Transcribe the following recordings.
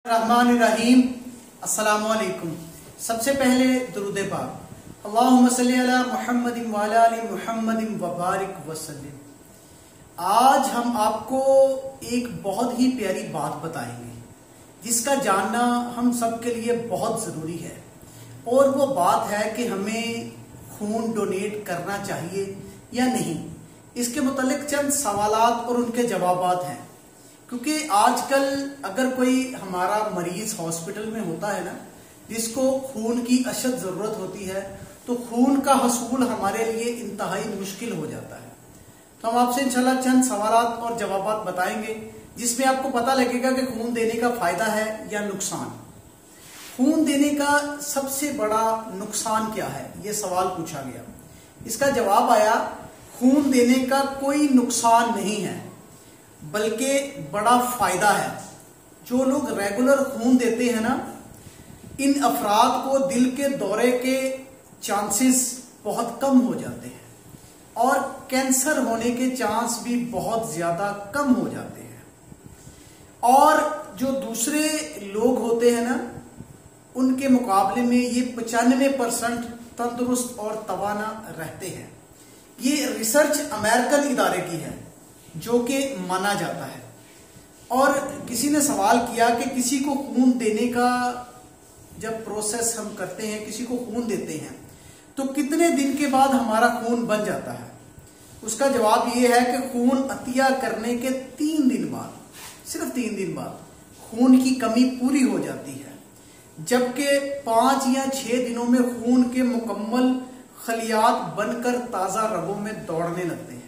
रहमानिर्रहीम। अस्सलामु अलैकुम। सबसे पहले दुरूद पाक अल्लाहुम्मा सल्ली अला मुहम्मदिन व अला आलि मुहम्मदिन व बारिक वसल्लिम। आज हम आपको एक बहुत ही प्यारी बात बताएंगे जिसका जानना हम सब के लिए बहुत ज़रूरी है, और वो बात है कि हमें खून डोनेट करना चाहिए या नहीं। इसके मुतालिक चंद सवालात और उनके जवाबात हैं, क्योंकि आजकल अगर कोई हमारा मरीज हॉस्पिटल में होता है ना, जिसको खून की अशद ज़रूरत होती है, तो खून का हसूल हमारे लिए इंतहाई मुश्किल हो जाता है। तो हम आपसे इंशाल्लाह चंद सवालात और जवाबात बताएंगे जिसमें आपको पता लगेगा कि खून देने का फायदा है या नुकसान। खून देने का सबसे बड़ा नुकसान क्या है, ये सवाल पूछा गया। इसका जवाब आया, खून देने का कोई नुकसान नहीं है बल्कि बड़ा फायदा है। जो लोग रेगुलर खून देते हैं ना, इन अफराद को दिल के दौरे के चांसेस बहुत कम हो जाते हैं और कैंसर होने के चांस भी बहुत ज्यादा कम हो जाते हैं। और जो दूसरे लोग होते हैं ना, उनके मुकाबले में ये 95% तंदुरुस्त और तवाना रहते हैं। ये रिसर्च अमेरिकन इदारे की है जो कि माना जाता है। और किसी ने सवाल किया कि किसी को खून देने का जब प्रोसेस हम करते हैं, किसी को खून देते हैं, तो कितने दिन के बाद हमारा खून बन जाता है। उसका जवाब ये है कि खून अतिया करने के 3 दिन बाद, सिर्फ 3 दिन बाद खून की कमी पूरी हो जाती है, जबकि 5 या 6 दिनों में खून के मुकम्मल खलियात बनकर ताज़ा रगों में दौड़ने लगते हैं।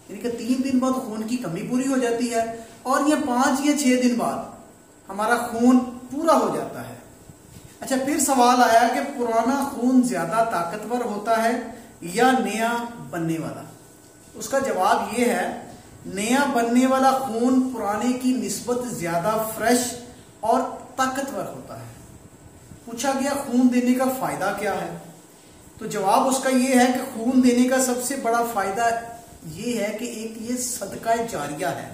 यानी कि 3 दिन बाद खून की कमी पूरी हो जाती है और ये 5 या 6 दिन बाद हमारा खून पूरा हो जाता है। अच्छा, फिर सवाल आया कि पुराना खून ज्यादा ताकतवर होता है या नया बनने वाला। उसका जवाब ये है, नया बनने वाला खून पुराने की निस्बत ज्यादा फ्रेश और ताकतवर होता है। पूछा गया खून देने का फायदा क्या है, तो जवाब उसका ये है कि खून देने का सबसे बड़ा फायदा ये है कि एक ये सदका जारिया है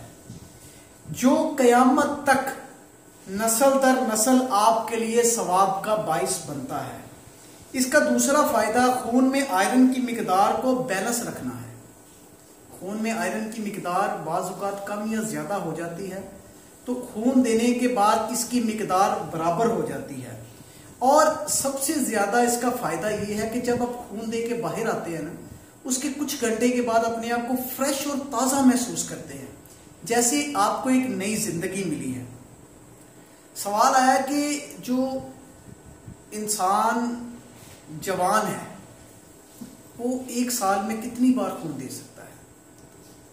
जो कयामत तक नस्ल दर नस्ल आपके लिए सवाब का बाइस बनता है। इसका दूसरा फायदा खून में आयरन की मिकदार को बैलेंस रखना है। खून में आयरन की मिकदार बाज़-औक़ात कम या ज्यादा हो जाती है, तो खून देने के बाद इसकी मिकदार बराबर हो जाती है। और सबसे ज्यादा इसका फायदा ये है कि जब आप खून दे के बाहर आते हैं ना, उसके कुछ घंटे के बाद अपने आप को फ्रेश और ताज़ा महसूस करते हैं, जैसे आपको एक नई जिंदगी मिली है। सवाल आया कि जो इंसान जवान है वो 1 साल में कितनी बार खून दे सकता है।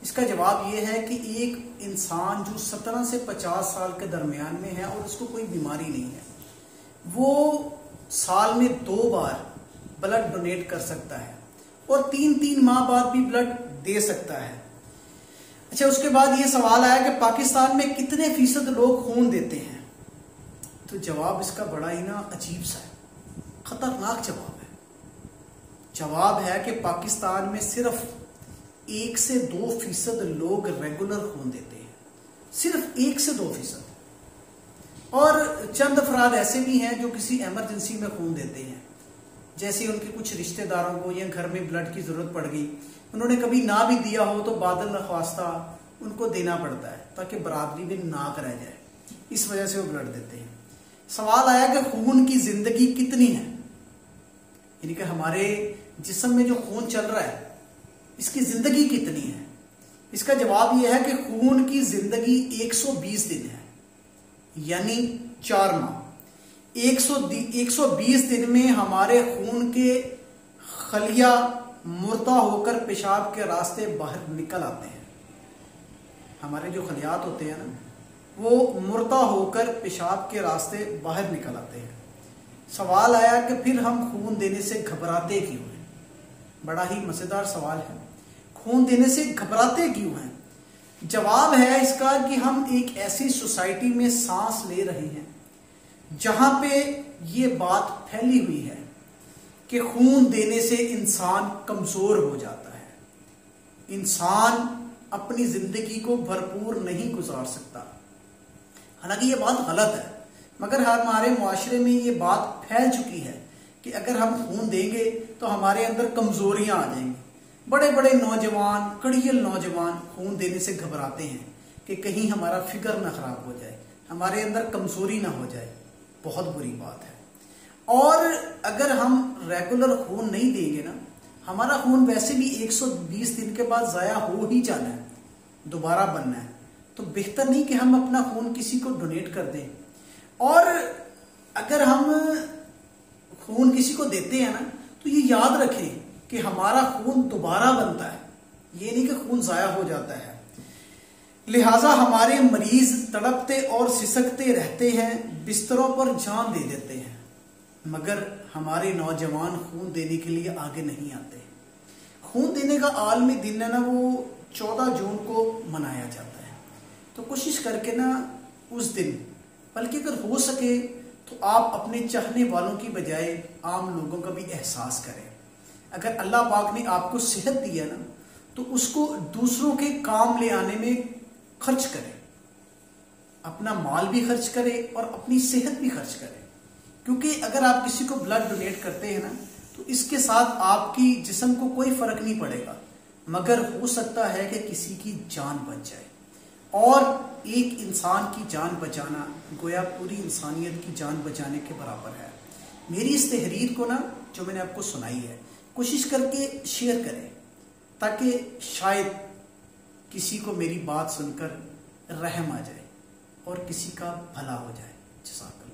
इसका जवाब ये है कि एक इंसान जो 17 से 50 साल के दरमियान में है और उसको कोई बीमारी नहीं है, वो साल में 2 बार ब्लड डोनेट कर सकता है और 3-3 माह बाद भी ब्लड दे सकता है। अच्छा, उसके बाद ये सवाल आया कि पाकिस्तान में कितने फीसद लोग खून देते हैं, तो जवाब इसका बड़ा ही ना अजीब सा है, खतरनाक जवाब है। जवाब है कि पाकिस्तान में सिर्फ 1 से 2% लोग रेगुलर खून देते हैं, सिर्फ 1 से 2%। और चंद अफराद ऐसे भी हैं जो किसी इमरजेंसी में खून देते हैं, जैसे उनके कुछ रिश्तेदारों को या घर में ब्लड की जरूरत पड़ गई, उन्होंने कभी ना भी दिया हो तो बादल नख्वास्ता उनको देना पड़ता है ताकि बरादरी में नाक रह जाए, इस वजह से वो ब्लड देते हैं। सवाल आया कि खून की जिंदगी कितनी है, यानी कि हमारे जिस्म में जो खून चल रहा है इसकी जिंदगी कितनी है। इसका जवाब यह है कि खून की जिंदगी 120 दिन है, यानी 4 माह। 120 दिन में हमारे खून के खलिया मुर्दा होकर पेशाब के रास्ते बाहर निकल आते हैं। हमारे जो खलियात होते हैं ना, वो मुर्दा होकर पेशाब के रास्ते बाहर निकल आते हैं। सवाल आया कि फिर हम खून देने से घबराते क्यों हैं। बड़ा ही मजेदार सवाल है, खून देने से घबराते क्यों हैं। जवाब है इसका कि हम एक ऐसी सोसाइटी में सांस ले रहे हैं जहां पे ये बात फैली हुई है कि खून देने से इंसान कमजोर हो जाता है, इंसान अपनी जिंदगी को भरपूर नहीं गुजार सकता। हालांकि ये बात गलत है। मगर हमारे मुआशरे में ये बात फैल चुकी है कि अगर हम खून देंगे तो हमारे अंदर कमजोरियां आ जाएंगी। बड़े बड़े नौजवान, कड़ियल नौजवान खून देने से घबराते हैं कि कहीं हमारा फिगर ना खराब हो जाए, हमारे अंदर कमजोरी ना हो जाए। बहुत बुरी बात है। और अगर हम रेगुलर खून नहीं देंगे ना, हमारा खून वैसे भी 120 दिन के बाद जाया हो ही जाना है, दोबारा बनना है। तो बेहतर नहीं कि हम अपना खून किसी को डोनेट कर दें। और अगर हम खून किसी को देते हैं ना, तो ये याद रखें कि हमारा खून दोबारा बनता है, ये नहीं कि खून जाया हो जाता है। लिहाजा हमारे मरीज तड़पते और सिसकते रहते हैं, बिस्तरों पर जान दे देते हैं, मगर हमारे नौजवान खून देने के लिए आगे नहीं आते। खून देने का आलमी दिन है ना, वो 14 जून को मनाया जाता है। तो कोशिश करके ना उस दिन, बल्कि अगर हो सके तो आप अपने चाहने वालों की बजाय आम लोगों का भी एहसास करें। अगर अल्लाह पाक ने आपको सेहत दी है ना, तो उसको दूसरों के काम ले आने में खर्च करें। अपना माल भी खर्च करें और अपनी सेहत भी खर्च करें। क्योंकि अगर आप किसी को ब्लड डोनेट करते हैं ना, तो इसके साथ आपकी जिस्म को कोई फर्क नहीं पड़ेगा, मगर हो सकता है कि किसी की जान बच जाए। और एक इंसान की जान बचाना गोया पूरी इंसानियत की जान बचाने के बराबर है। मेरी इस तहरीर को ना, जो मैंने आपको सुनाई है, कोशिश करके शेयर करें, ताकि शायद किसी को मेरी बात सुनकर रहम आ जाए और किसी का भला हो जाए। जज़ाकल्लाह।